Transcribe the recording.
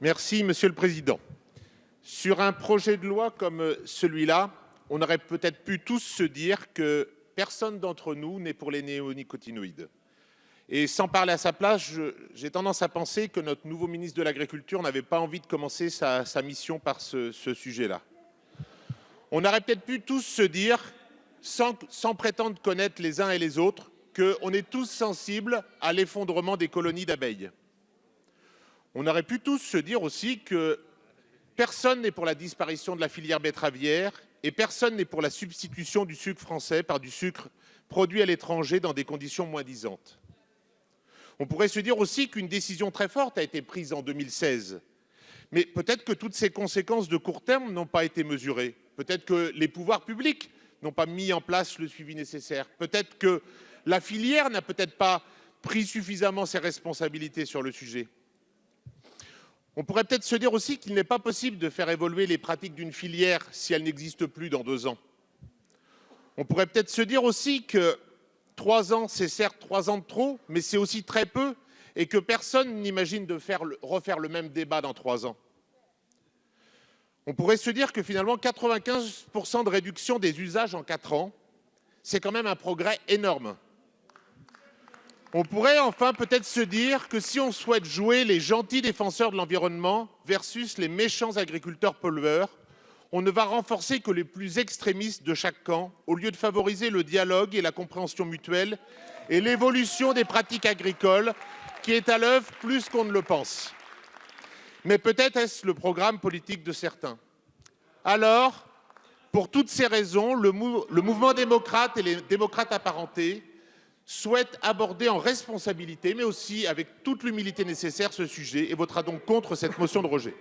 Merci, Monsieur le Président. Sur un projet de loi comme celui-là, on aurait peut-être pu tous se dire que personne d'entre nous n'est pour les néonicotinoïdes. Et sans parler à sa place, j'ai tendance à penser que notre nouveau ministre de l'Agriculture n'avait pas envie de commencer sa mission par ce sujet-là. On aurait peut-être pu tous se dire, sans prétendre connaître les uns et les autres, qu'on est tous sensibles à l'effondrement des colonies d'abeilles. On aurait pu tous se dire aussi que personne n'est pour la disparition de la filière betteravière et personne n'est pour la substitution du sucre français par du sucre produit à l'étranger dans des conditions moins-disantes. On pourrait se dire aussi qu'une décision très forte a été prise en 2016. Mais peut-être que toutes ces conséquences de court terme n'ont pas été mesurées. Peut-être que les pouvoirs publics n'ont pas mis en place le suivi nécessaire. Peut-être que la filière n'a peut-être pas pris suffisamment ses responsabilités sur le sujet. On pourrait peut-être se dire aussi qu'il n'est pas possible de faire évoluer les pratiques d'une filière si elle n'existe plus dans 2 ans. On pourrait peut-être se dire aussi que 3 ans, c'est certes 3 ans de trop, mais c'est aussi très peu et que personne n'imagine de refaire le même débat dans 3 ans. On pourrait se dire que finalement 95% de réduction des usages en 4 ans, c'est quand même un progrès énorme. On pourrait enfin peut-être se dire que si on souhaite jouer les gentils défenseurs de l'environnement versus les méchants agriculteurs pollueurs, on ne va renforcer que les plus extrémistes de chaque camp, au lieu de favoriser le dialogue et la compréhension mutuelle et l'évolution des pratiques agricoles qui est à l'œuvre plus qu'on ne le pense. Mais peut-être est-ce le programme politique de certains. Alors, pour toutes ces raisons, le mouvement démocrate et les démocrates apparentés souhaitent aborder en responsabilité, mais aussi avec toute l'humilité nécessaire, ce sujet et votera donc contre cette motion de rejet.